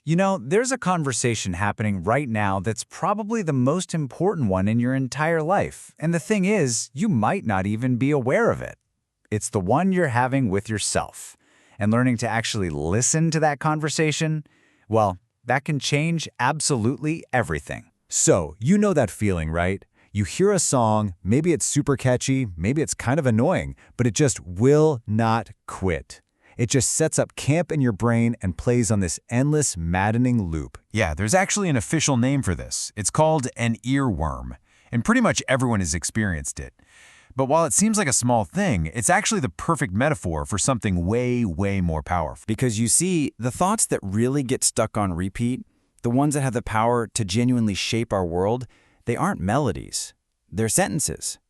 You know, there's a conversation happening right now that's probably the most important one in your entire life. And the thing is, you might not even be aware of it. It's the one you're having with yourself. And learning to actually listen to that conversation, well, that can change absolutely everything. So, you know that feeling, right? You hear a song, maybe it's super catchy, maybe it's kind of annoying, but it just will not quit. It just sets up camp in your brain and plays on this endless, maddening loop. Yeah, there's actually an official name for this. It's called an earworm, and pretty much everyone has experienced it. But while it seems like a small thing, it's actually the perfect metaphor for something way, way more powerful. Because you see, the thoughts that really get stuck on repeat, the ones that have the power to genuinely shape our world, they aren't melodies. They're sentences.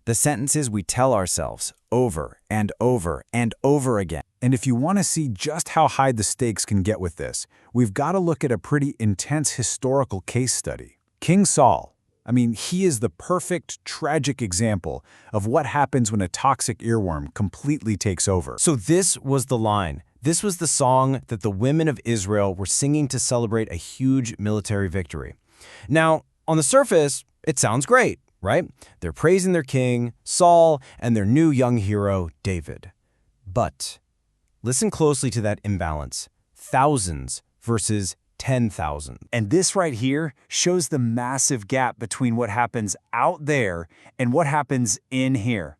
The sentences we tell ourselves over and over and over again. And if you want to see just how high the stakes can get with this, we've got to look at a pretty intense historical case study. King Saul. I mean, he is the perfect, tragic example of what happens when a toxic earworm completely takes over. So this was the line. This was the song that the women of Israel were singing to celebrate a huge military victory. Now, on the surface, it sounds great, right? They're praising their king, Saul, and their new young hero, David. But listen closely to that imbalance. Thousands versus 10,000. And this right here shows the massive gap between what happens out there and what happens in here.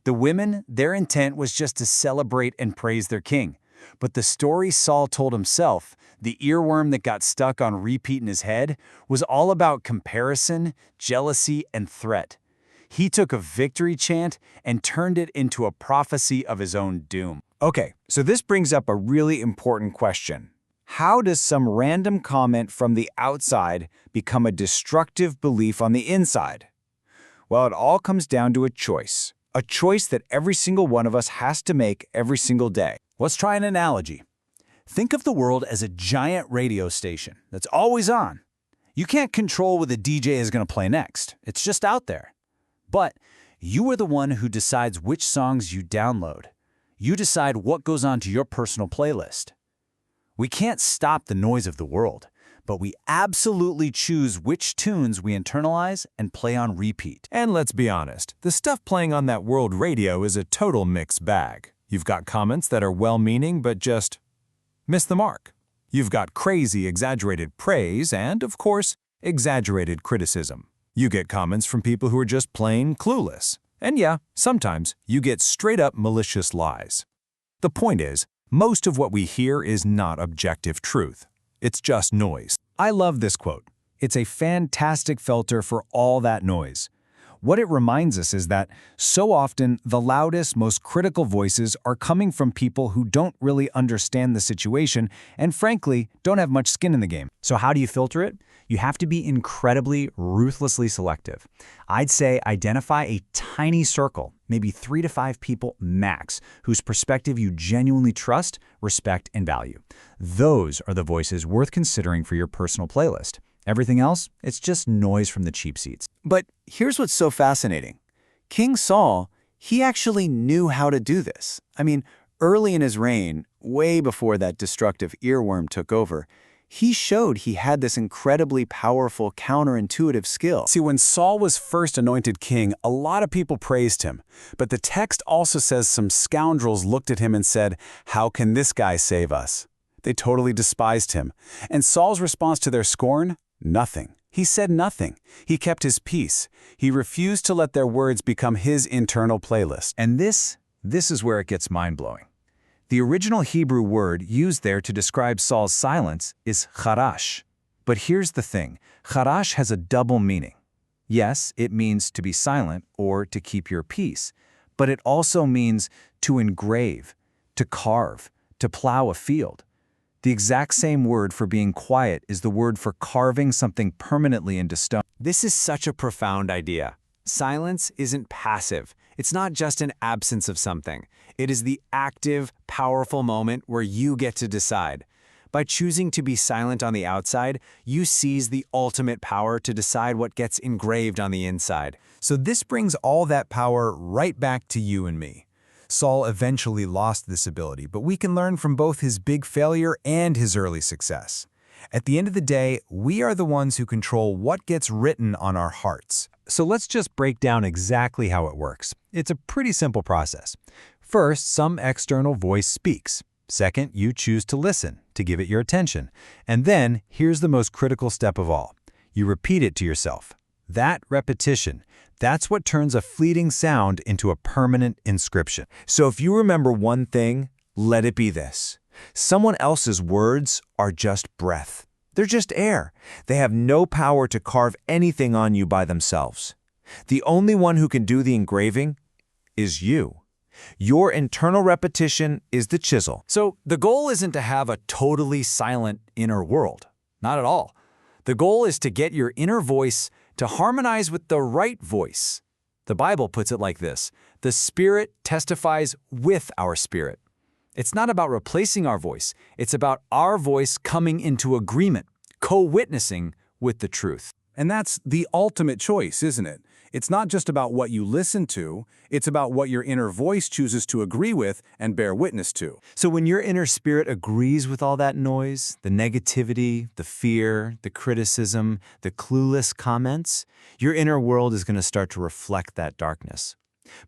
The women, their intent was just to celebrate and praise their king. But the story Saul told himself, the earworm that got stuck on repeat in his head, was all about comparison, jealousy, and threat. He took a victory chant and turned it into a prophecy of his own doom. Okay, so this brings up a really important question. How does some random comment from the outside become a destructive belief on the inside? Well, it all comes down to a choice that every single one of us has to make every single day. Let's try an analogy. Think of the world as a giant radio station that's always on. You can't control what the DJ is going to play next. It's just out there. But you are the one who decides which songs you download. You decide what goes onto your personal playlist. We can't stop the noise of the world, but we absolutely choose which tunes we internalize and play on repeat. And let's be honest, the stuff playing on that world radio is a total mixed bag. You've got comments that are well-meaning but just miss the mark. You've got crazy, exaggerated praise and, of course, exaggerated criticism. You get comments from people who are just plain clueless. And yeah, sometimes you get straight-up malicious lies. The point is, most of what we hear is not objective truth. It's just noise. I love this quote. It's a fantastic filter for all that noise. What it reminds us is that so often the loudest, most critical voices are coming from people who don't really understand the situation and, frankly, don't have much skin in the game. So how do you filter it? You have to be incredibly, ruthlessly selective. I'd say identify a tiny circle, maybe 3 to 5 people max, whose perspective you genuinely trust, respect, and value. Those are the voices worth considering for your personal playlist. Everything else, it's just noise from the cheap seats. But here's what's so fascinating. King Saul, he actually knew how to do this. I mean, early in his reign, way before that destructive earworm took over, he showed he had this incredibly powerful counterintuitive skill. See, when Saul was first anointed king, a lot of people praised him. But the text also says some scoundrels looked at him and said, "How can this guy save us?" They totally despised him. And Saul's response to their scorn? Nothing. He said nothing. He kept his peace. He refused to let their words become his internal playlist. And this is where it gets mind-blowing. The original Hebrew word used there to describe Saul's silence is charash. But here's the thing. Charash has a double meaning. Yes, it means to be silent or to keep your peace, but it also means to engrave, to carve, to plow a field. The exact same word for being quiet is the word for carving something permanently into stone. This is such a profound idea. Silence isn't passive. It's not just an absence of something. It is the active, powerful moment where you get to decide. By choosing to be silent on the outside, you seize the ultimate power to decide what gets engraved on the inside. So this brings all that power right back to you and me. Saul eventually lost this ability, but we can learn from both his big failure and his early success. At the end of the day, we are the ones who control what gets written on our hearts. So let's just break down exactly how it works. It's a pretty simple process. First, some external voice speaks. Second, you choose to listen, to give it your attention. And then, here's the most critical step of all. You repeat it to yourself. That repetition, that's what turns a fleeting sound into a permanent inscription. So if you remember one thing, let it be this. Someone else's words are just breath. They're just air. They have no power to carve anything on you by themselves. The only one who can do the engraving is you. Your internal repetition is the chisel. So the goal isn't to have a totally silent inner world. Not at all. The goal is to get your inner voice to harmonize with the right voice. The Bible puts it like this: the Spirit testifies with our spirit. It's not about replacing our voice. It's about our voice coming into agreement, co-witnessing with the truth. And that's the ultimate choice, isn't it? It's not just about what you listen to, it's about what your inner voice chooses to agree with and bear witness to. So when your inner spirit agrees with all that noise, the negativity, the fear, the criticism, the clueless comments, your inner world is going to start to reflect that darkness.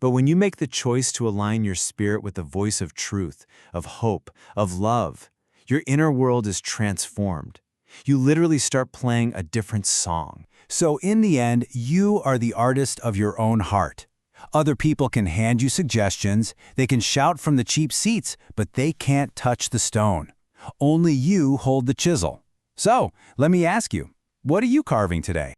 But when you make the choice to align your spirit with the voice of truth, of hope, of love, your inner world is transformed. You literally start playing a different song. So in the end, you are the artist of your own heart. Other people can hand you suggestions, they can shout from the cheap seats, but they can't touch the stone. Only you hold the chisel. So, let me ask you, what are you carving today?